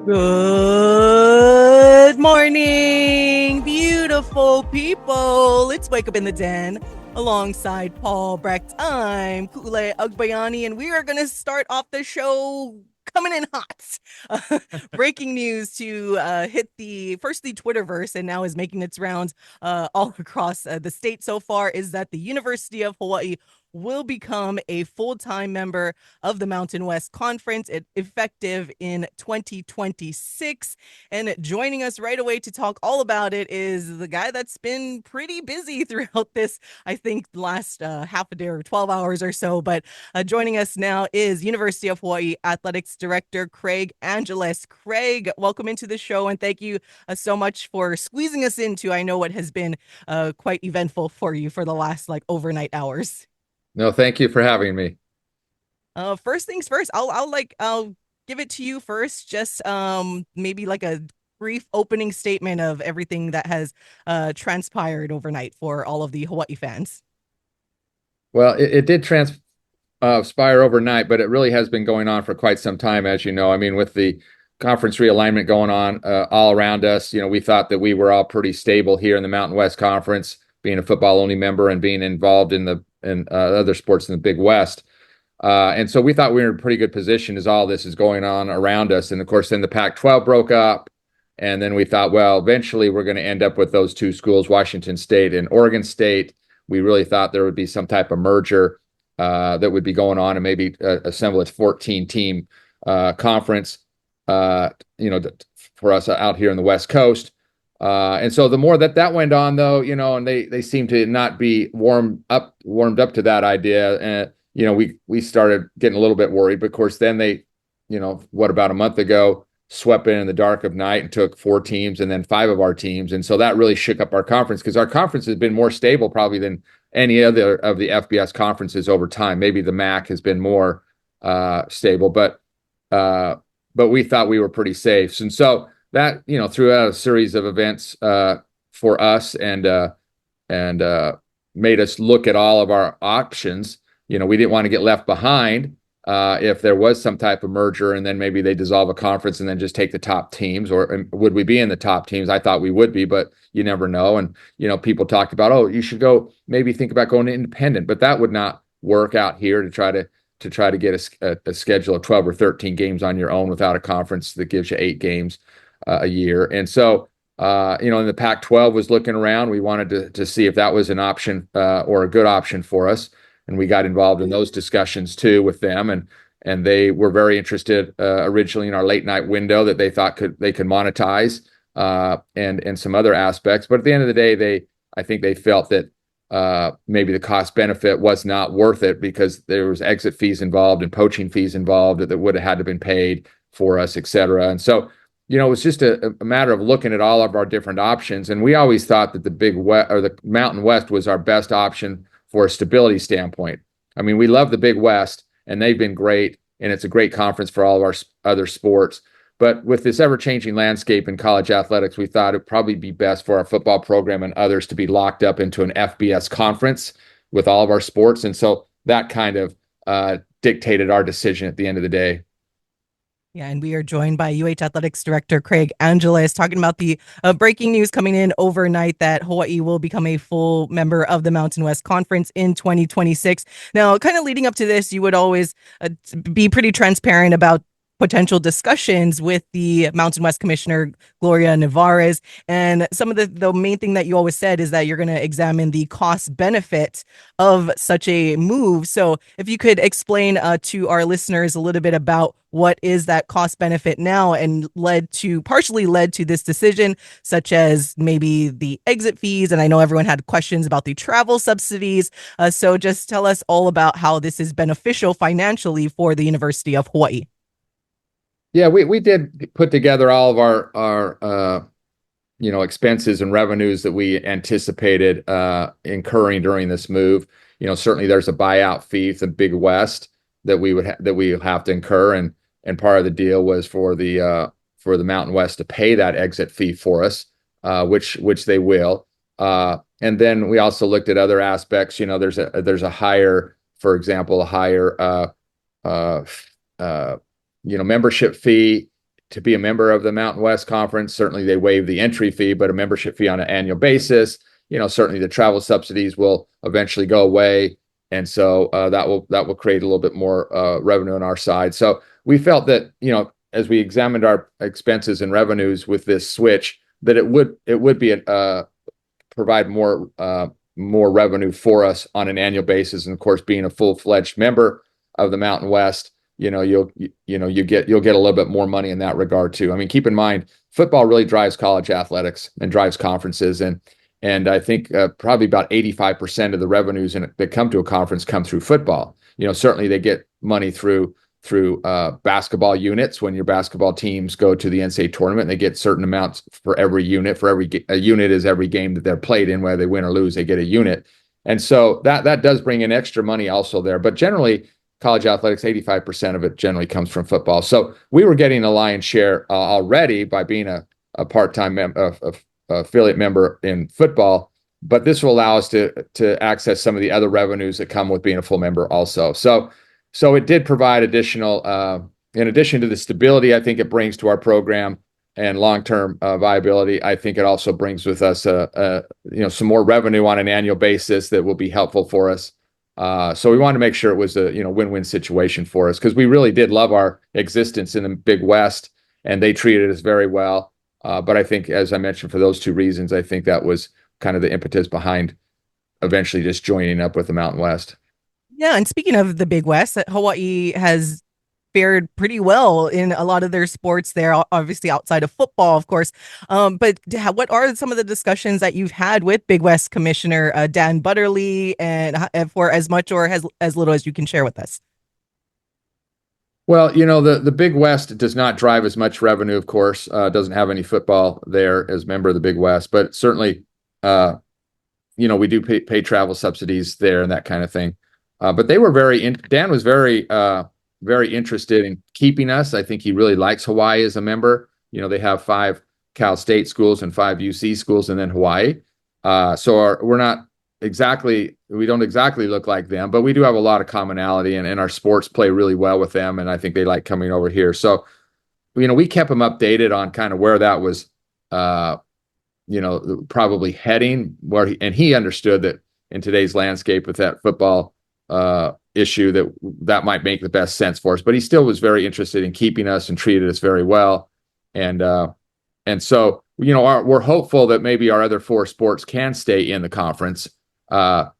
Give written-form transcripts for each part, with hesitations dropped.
Good morning, beautiful people. Let's wake up in the den alongside Paul Brecht. I'm Ku'ulei Agbayani, and we are going to start off the show coming in hot. Breaking news to hit the Twitterverse and now is making its rounds all across the state so far is that the University of Hawaii will become a full-time member of the Mountain West Conference, effective in 2026. And joining us right away to talk all about it is the guy that's been pretty busy throughout this, I think, last half a day or 12 hours or so. But joining us now is University of Hawaii Athletics Director Craig Angelos. Craig, welcome into the show, and thank you so much for squeezing us into, I know, what has been quite eventful for you for the last overnight hours. No, thank you for having me. First things first, I'll give it to you first. Just maybe like a brief opening statement of everything that has transpired overnight for all of the Hawaii fans. Well, it did transpire overnight, but it really has been going on for quite some time, as you know. I mean, with the conference realignment going on all around us, we thought that we were all pretty stable here in the Mountain West Conference, being a football-only member and being involved in other sports in the Big West. And so we thought we were in a pretty good position as all this is going on around us. And of course, then the Pac-12 broke up. And then we thought, well, eventually we're going to end up with those two schools, Washington State and Oregon State. We really thought there would be some type of merger that would be going on and maybe assemble a 14-team conference, for us out here in the West Coast. And so the more that went on, though, and they seemed to not be warmed up to that idea. And we started getting a little bit worried. But of course, then they, about a month ago, swept in the dark of night and took 4 teams and then 5 of our teams. And so that really shook up our conference, because our conference has been more stable probably than any other of the FBS conferences over time. Maybe the MAC has been more stable, but we thought we were pretty safe. And so that, threw out a series of events for us and made us look at all of our options. We didn't want to get left behind if there was some type of merger and then maybe they dissolve a conference and then just take the top teams, or would we be in the top teams? I thought we would be, but you never know. And, people talked about, oh, you should maybe think about going to independent, but that would not work out here to try to get a schedule of 12 or 13 games on your own without a conference that gives you 8 games a year. And so, and the Pac-12 was looking around. We wanted to see if that was an option or a good option for us. And we got involved in those discussions too with them, and they were very interested originally in our late night window that they thought they could monetize and some other aspects. But at the end of the day, I think they felt that maybe the cost benefit was not worth it, because there was exit fees involved and poaching fees involved that would have had to have been paid for us, et cetera. And so, it was just a matter of looking at all of our different options. And we always thought that the Big West or the Mountain West was our best option for a stability standpoint. I mean, we love the Big West and they've been great, and it's a great conference for all of our other sports. But with this ever-changing landscape in college athletics, we thought it'd probably be best for our football program and others to be locked up into an FBS conference with all of our sports. And so that kind of dictated our decision at the end of the day. Yeah, and we are joined by UH Athletics Director Craig Angelos, talking about the breaking news coming in overnight that Hawaii will become a full member of the Mountain West Conference in 2026. Now, kind of leading up to this, you would always be pretty transparent about potential discussions with the Mountain West Commissioner, Gloria Nevarez. And some of the main thing that you always said is that you're going to examine the cost benefit of such a move. So if you could explain to our listeners a little bit about what is that cost benefit now and partially led to this decision, such as maybe the exit fees. And I know everyone had questions about the travel subsidies. So just tell us all about how this is beneficial financially for the University of Hawaii. Yeah, we did put together all of our expenses and revenues that we anticipated incurring during this move. Certainly there's a buyout fee for the Big West that we would have to incur, and part of the deal was for the Mountain West to pay that exit fee for us, which they will. And then we also looked at other aspects. There's a higher, for example, membership fee to be a member of the Mountain West Conference. Certainly, they waive the entry fee, but a membership fee on an annual basis. Certainly the travel subsidies will eventually go away, and so that will create a little bit more revenue on our side. So we felt that as we examined our expenses and revenues with this switch, that it would be provide more revenue for us on an annual basis. And of course, being a full-fledged member of the Mountain West, you'll get a little bit more money in that regard too. I mean, keep in mind, football really drives college athletics and drives conferences, and I think probably about 85% of the revenues that come to a conference come through football. Certainly they get money through basketball units. When your basketball teams go to the NCAA tournament, they get certain amounts for every unit. A unit is every game that they're played in, whether they win or lose, they get a unit. And so that does bring in extra money also there. But generally, college athletics, 85% of it generally comes from football. So we were getting a lion's share already by being a part-time affiliate member in football, but this will allow us to access some of the other revenues that come with being a full member also. So it did provide additional, in addition to the stability I think it brings to our program and long-term viability, I think it also brings with us some more revenue on an annual basis that will be helpful for us. So we wanted to make sure it was a win-win situation for us, because we really did love our existence in the Big West, and they treated us very well. But I think, as I mentioned, for those two reasons, I think that was kind of the impetus behind eventually just joining up with the Mountain West. Yeah, and speaking of the Big West, Hawaii has fared pretty well in a lot of their sports there, obviously outside of football, of course. But what are some of the discussions that you've had with Big West Commissioner Dan Butterly, and for as much or as little as you can share with us? Well, the Big West does not drive as much revenue, of course, doesn't have any football there as member of the Big West, but certainly, we do pay travel subsidies there and that kind of thing. But they were Dan was very interested in keeping us. I think he really likes Hawaii as a member. They have 5 Cal State schools and 5 UC schools, and then Hawaii. So we don't exactly look like them, but we do have a lot of commonality, and our sports play really well with them, and I think they like coming over here. So, we kept them updated on kind of where that was, probably heading, and he understood that in today's landscape with that football issue that might make the best sense for us, but he still was very interested in keeping us and treated us very well. And so, we're hopeful that maybe our other 4 sports can stay in the conference, that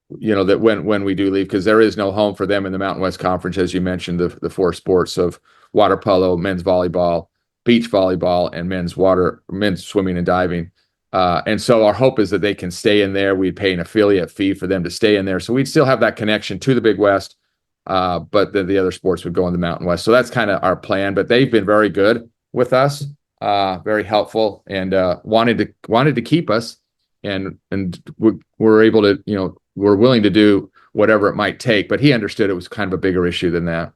when we do leave, because there is no home for them in the Mountain West Conference, as you mentioned, the 4 sports of water polo, men's volleyball, beach volleyball, and men's swimming and diving. And so our hope is that they can stay in there. We'd pay an affiliate fee for them to stay in there. So we'd still have that connection to the Big West, but the other sports would go in the Mountain West. So that's kind of our plan, but they've been very good with us, very helpful, and wanted to keep us. And we're able to, we're willing to do whatever it might take, but he understood it was kind of a bigger issue than that.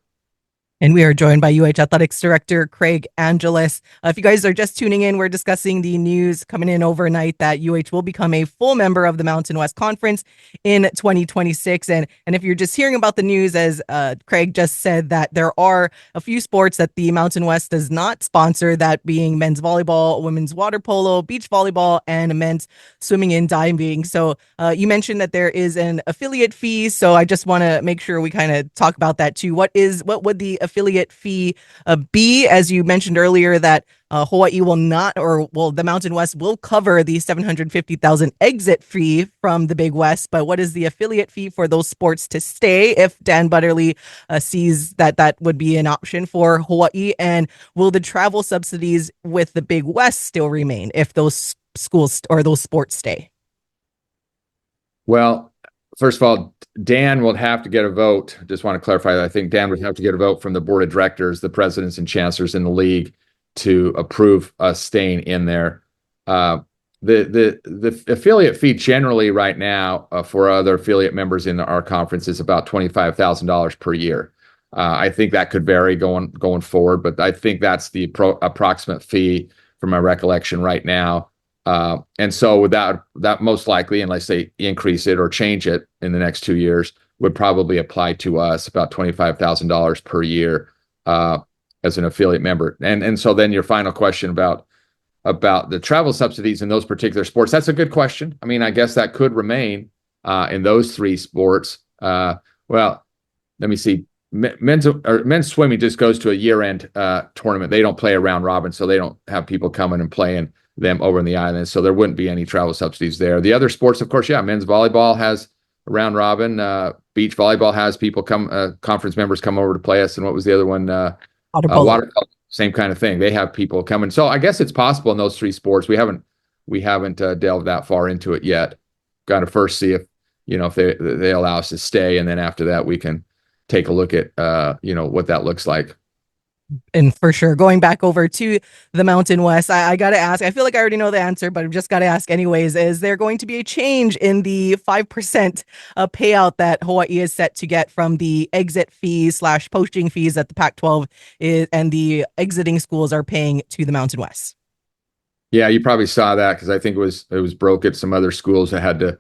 And we are joined by UH Athletics Director Craig Angelos. If you guys are just tuning in, we're discussing the news coming in overnight that UH will become a full member of the Mountain West Conference in 2026. And if you're just hearing about the news, as Craig just said, that there are a few sports that the Mountain West does not sponsor, that being men's volleyball, women's water polo, beach volleyball, and men's swimming and diving. So you mentioned that there is an affiliate fee. So I just want to make sure we kind of talk about that too. What would the affiliate fee be? As you mentioned earlier, that Hawaii will not, the Mountain West will cover the $750,000 exit fee from the Big West, but what is the affiliate fee for those sports to stay if Dan Butterly sees that would be an option for Hawaii? And will the travel subsidies with the Big West still remain if those schools or those sports stay? Well, first of all, Dan will have to get a vote. Just want to clarify that. I think Dan would have to get a vote from the board of directors, the presidents and chancellors in the league, to approve us staying in there. The affiliate fee generally right now for other affiliate members in our conference is about $25,000 per year. I think that could vary going forward, but I think that's the approximate fee from my recollection right now. And so without that, most likely, unless they increase it or change it in the next 2 years, would probably apply to us about $25,000 per year. as an affiliate member. And so then your final question about the travel subsidies in those particular sports, that's a good question. I mean, I guess that could remain in those three sports. Well, let me see. Men's swimming just goes to a year-end tournament. They don't play a round robin, so they don't have people coming and playing them over in the islands. So there wouldn't be any travel subsidies there. The other sports, of course, yeah, men's volleyball has a round robin. Beach volleyball has people come, conference members come over to play us. And what was the other one? Water polo. Water polo, same kind of thing. They have people coming. So I guess it's possible in those three sports. We haven't delved that far into it yet. Got to first see if they allow us to stay, and then after that we can take a look at what that looks like. And for sure, going back over to the Mountain West, I got to ask, I feel like I already know the answer, but I've just got to ask anyways, is there going to be a change in the 5% payout that Hawaii is set to get from the exit fees / poaching fees that the Pac-12 is and the exiting schools are paying to the Mountain West? Yeah, you probably saw that because I think it was broke at some other schools that had to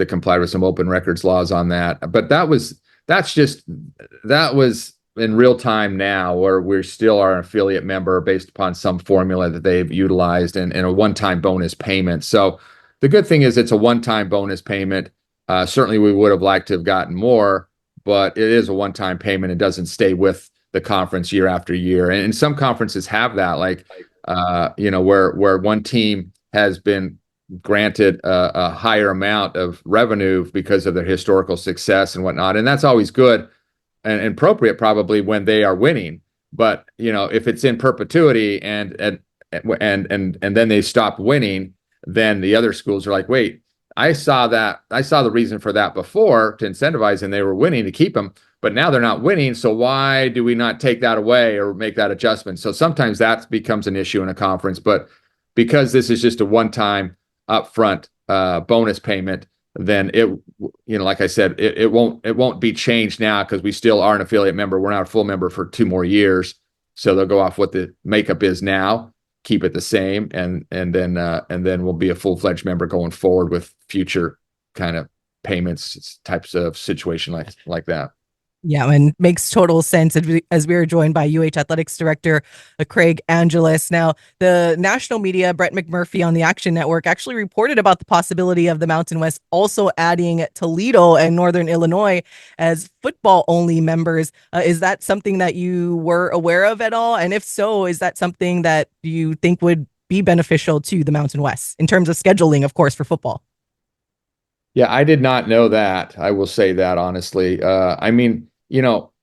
comply with some open records laws on that. But that was in real time now, where we still are an affiliate member based upon some formula that they've utilized and a one-time bonus payment. So the good thing is it's a one-time bonus payment. Certainly we would have liked to have gotten more, but it is a one-time payment. It doesn't stay with the conference year after year. And some conferences have that, like where one team has been granted a higher amount of revenue because of their historical success and whatnot. And that's always good and appropriate probably when they are winning. But if it's in perpetuity and then they stop winning, then the other schools are like, wait, I saw the reason for that before to incentivize, and they were winning to keep them, but now they're not winning. So why do we not take that away or make that adjustment? So sometimes that becomes an issue in a conference, but because this is just a one-time upfront bonus payment, then like I said, it won't be changed now because we still are an affiliate member. We're not a full member for 2 more years. So they'll go off what the makeup is now, keep it the same, and then we'll be a full-fledged member going forward with future kind of payments types of situation like that. Yeah, and makes total sense as we are joined by UH Athletics Director Craig Angelos. Now, the national media, Brett McMurphy on the Action Network, actually reported about the possibility of the Mountain West also adding Toledo and Northern Illinois as football-only members. Is that something that you were aware of at all? And if so, is that something that you think would be beneficial to the Mountain West in terms of scheduling, of course, for football? Yeah, I did not know that. I will say that honestly. I mean,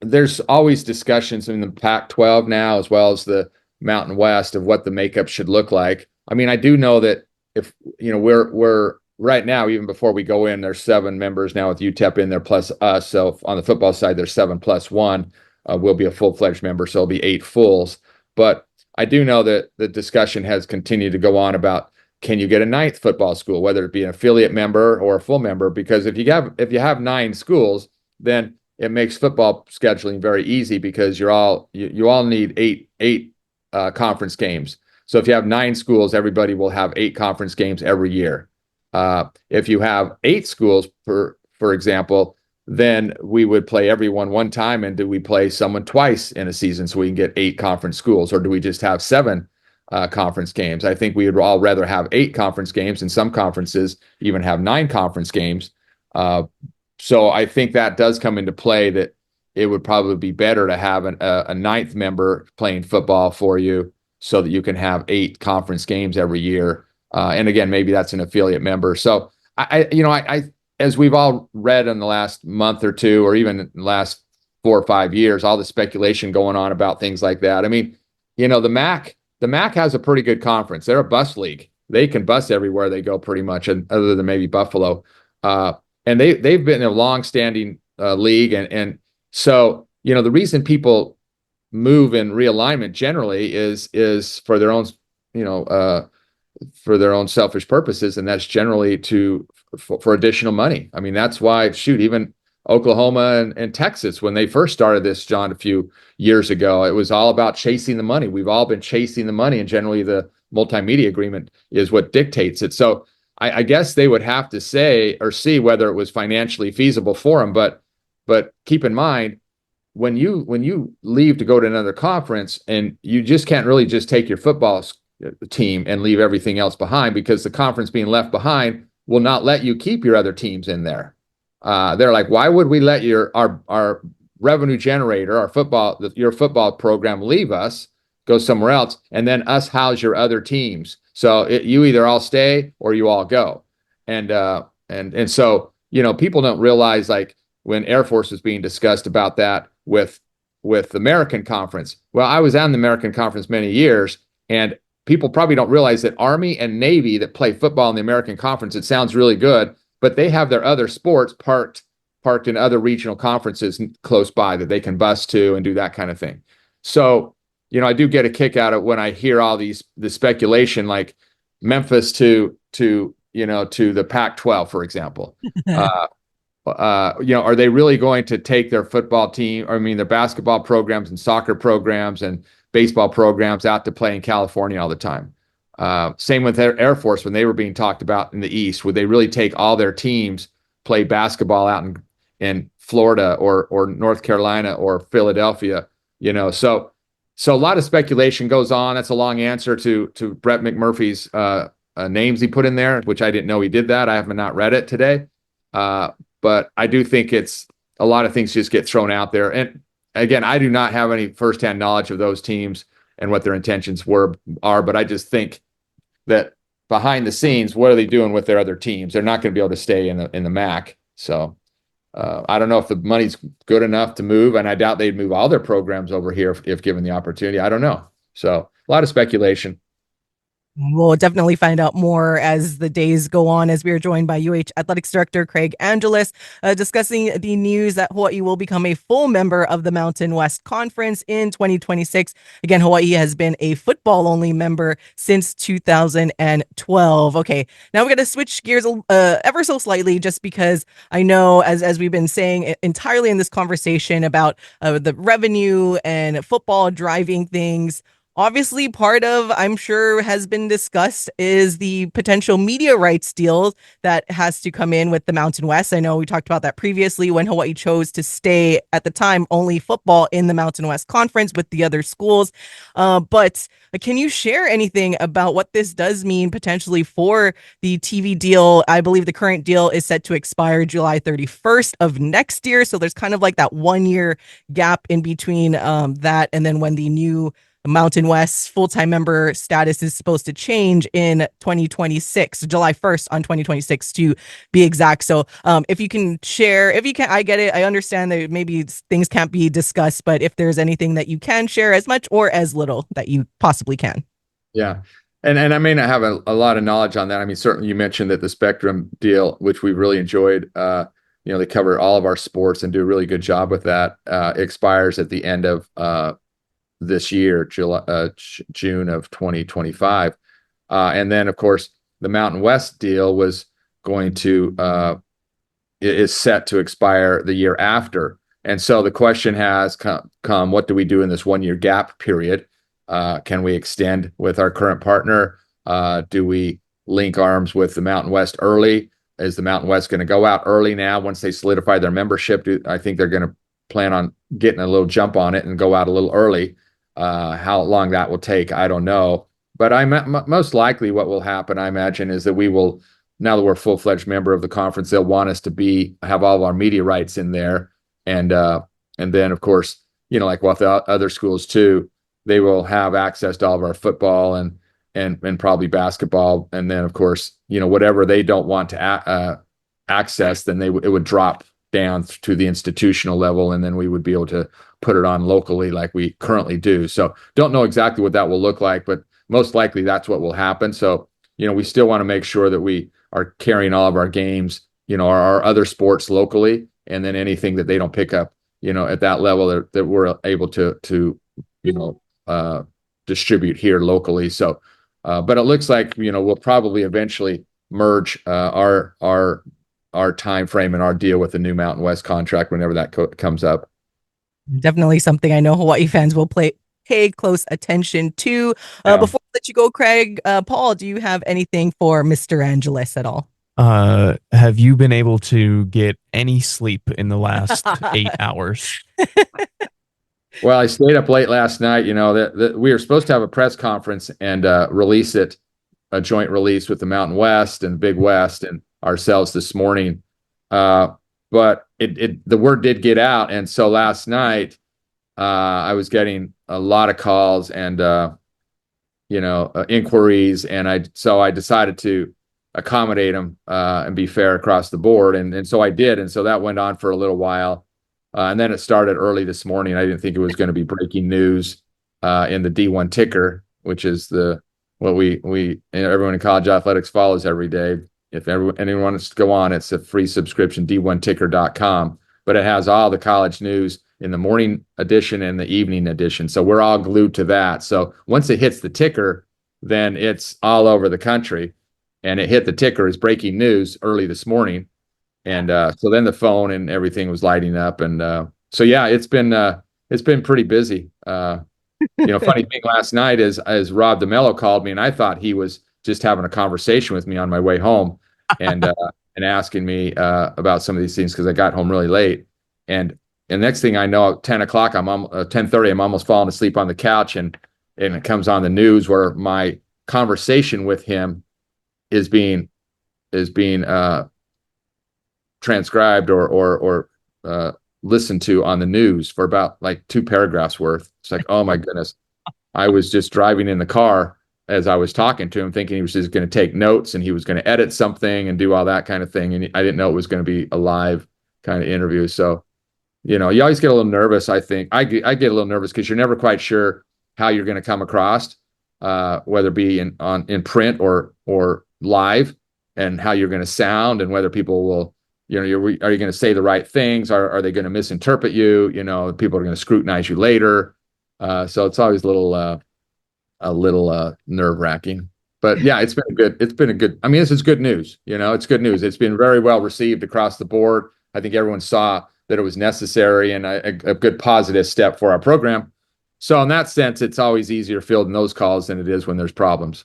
there's always discussions in the Pac-12 now, as well as the Mountain West, of what the makeup should look like. I mean, I do know that if we're right now, even before we go in, there's 7 members now with UTEP in there plus us. So on the football side, there's 7 plus 1. We'll be a full-fledged member, so it'll be 8 fulls. But I do know that the discussion has continued to go on about, can you get a 9th football school, whether it be an affiliate member or a full member? Because if you have 9 schools, then it makes football scheduling very easy because you all need eight conference games. So if you have 9 schools, everybody will have 8 conference games every year. If you have 8 schools, for example, then we would play everyone one time, and do we play someone twice in a season so we can get 8 conference schools, or do we just have 7 conference games? I think we would all rather have 8 conference games, and some conferences even have 9 conference games. So I think that does come into play, that it would probably be better to have a 9th member playing football for you so that you can have 8 conference games every year. And again, maybe that's an affiliate member. So I as we've all read in the last month or two, or even in the last 4 or 5 years, all the speculation going on about things like that. I mean, the MAC has a pretty good conference. They're a bus league. They can bus everywhere they go pretty much, and other than maybe Buffalo. And they've been a long-standing league, and so the reason people move in realignment generally is for their own selfish purposes, and that's generally for additional money. I mean, that's why even Oklahoma and Texas, when they first started this, John, a few years ago, it was all about chasing the money. We've all been chasing the money, and generally the multimedia agreement is what dictates it. So I guess they would have to say or see whether it was financially feasible for them. But keep in mind, when you leave to go to another conference, and you just can't really just take your football team and leave everything else behind, because the conference being left behind will not let you keep your other teams in there. They're like, why would we let our revenue generator, your football program, leave us, go somewhere else, and then us house your other teams? So you either all stay or you all go. And so, people don't realize, like, when Air Force was being discussed about that with the American Conference. Well, I was on the American Conference many years, and people probably don't realize that Army and Navy that play football in the American Conference, it sounds really good, but they have their other sports parked in other regional conferences close by that they can bus to and do that kind of thing. So, I do get a kick out of when I hear all the speculation, like Memphis to the Pac-12, for example. Are they really going to take their football team, their basketball programs and soccer programs and baseball programs out to play in California all the time? Same with their Air Force when they were being talked about in the East. Would they really take all their teams, play basketball out in Florida or North Carolina or Philadelphia? So a lot of speculation goes on. That's a long answer to Brett McMurphy's names he put in there, which I didn't know he did that. I have not read it today. But I do think it's a lot of things just get thrown out there. And again, I do not have any firsthand knowledge of those teams and what their intentions are, but I just think that behind the scenes, what are they doing with their other teams? They're not going to be able to stay in the MAC. So I don't know if the money's good enough to move, and I doubt they'd move all their programs over here if given the opportunity. I don't know. So a lot of speculation. We'll definitely find out more as the days go on, as we are joined by UH Athletics Director Craig Angelos, discussing the news that Hawaii will become a full member of the Mountain West Conference in 2026. Again, Hawaii has been a football-only member since 2012. Okay, now we're going to switch gears ever so slightly, just because I know, as we've been saying entirely in this conversation about the revenue and football driving things. Obviously, part of, I'm sure, has been discussed is the potential media rights deal that has to come in with the Mountain West. I know we talked about that previously when Hawaii chose to stay, at the time, only football in the Mountain West Conference with the other schools. But can you share anything about what this does mean potentially for the TV deal? I believe the current deal is set to expire July 31st of next year. So there's kind of like that 1 year gap in between that and then when the new Mountain West full-time member status is supposed to change in 2026, July 1st on 2026 to be exact. So if you can share, if you can, I get it. I understand that maybe things can't be discussed, but if there's anything that you can share, as much or as little that you possibly can. Yeah. And I may not have a lot of knowledge on that. Certainly you mentioned that the Spectrum deal, which we really enjoyed, they cover all of our sports and do a really good job with that, expires at the end of this year, June of 2025. And then, of course, the Mountain West deal is set to expire the year after. And so the question has come, what do we do in this 1 year gap period? Can we extend with our current partner? Do we link arms with the Mountain West early? Is the Mountain West going to go out early now once they solidify their membership? I think they're going to plan on getting a little jump on it and go out a little early. How long that will take, I don't know. But most likely what will happen, I imagine, is that we will, now that we're a full-fledged member of the conference, they'll want us to have all of our media rights in there. And then, of course, like with the other schools too, they will have access to all of our football and probably basketball. And then, of course, whatever they don't want to access, then it would drop down to the institutional level, and then we would be able to put it on locally like we currently do. So don't know exactly what that will look like, but most likely that's what will happen. So, we still want to make sure that we are carrying all of our games, our other sports locally, and then anything that they don't pick up, at that level that we're able to distribute here locally. So, but it looks like, we'll probably eventually merge our time frame and our deal with the new Mountain West contract whenever that comes up. Definitely something I know Hawaii fans will pay close attention to. Before I let you go, Craig, Paul, do you have anything for Mr. Angeles at all? Have you been able to get any sleep in the last 8 hours? Well, I stayed up late last night. That we were supposed to have a press conference and release it, a joint release with the Mountain West and Big West and ourselves this morning. Uh, but the word did get out, and so last night I was getting a lot of calls and inquiries, and I decided to accommodate them and be fair across the board, and so I did, and so that went on for a little while, and then it started early this morning. I didn't think it was going to be breaking news in the D1 ticker, which is what everyone in college athletics follows every day. If anyone wants to go on, it's a free subscription, d1ticker.com, but it has all the college news in the morning edition and the evening edition. So we're all glued to that. So once it hits the ticker, then it's all over the country. And it hit the ticker as breaking news early this morning. And so then the phone and everything was lighting up. And so yeah, it's been pretty busy. Funny thing last night is as Rob DeMello called me, and I thought he was just having a conversation with me on my way home and asking me about some of these things because I got home really late. And next thing I know, at 10 o'clock, 10:30, I'm almost falling asleep on the couch, and it comes on the news where my conversation with him is being transcribed or listened to on the news for about like 2 paragraphs worth. It's like, oh my goodness. I was just driving in the car as I was talking to him, thinking he was just going to take notes and he was going to edit something and do all that kind of thing. And I didn't know it was going to be a live kind of interview. So, you always get a little nervous. I think I get a little nervous because you're never quite sure how you're going to come across, whether it be in print or live, and how you're going to sound, and whether people will, are you going to say the right things? Are they going to misinterpret you? People are going to scrutinize you later. So it's always a little nerve wracking. But yeah, it's been a good. I mean, this is good news. It's good news. It's been very well received across the board. I think everyone saw that it was necessary and a good positive step for our program. So in that sense, it's always easier fielding those calls than it is when there's problems.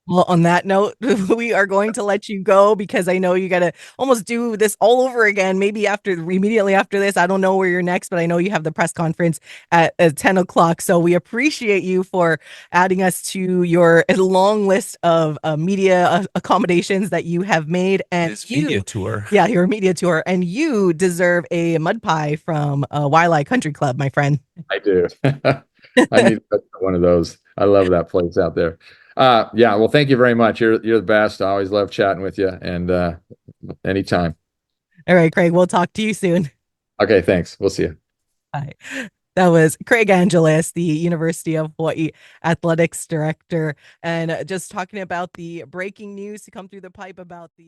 Well, on that note, we are going to let you go because I know you got to almost do this all over again. Maybe immediately after this, I don't know where you're next, but I know you have the press conference at 10 o'clock. So we appreciate you for adding us to your long list of media accommodations that you have made. And Media tour. Yeah, your media tour. And you deserve a mud pie from Wai'i Country Club, my friend. I do. I need one of those. I love that place out there. Yeah, well, thank you very much. You're the best. I always love chatting with you, and anytime. All right, Craig, we'll talk to you soon. Okay, thanks. We'll see you. Bye. That was Craig Angelos, the University of Hawaii athletics director, and just talking about the breaking news to come through the pipe about the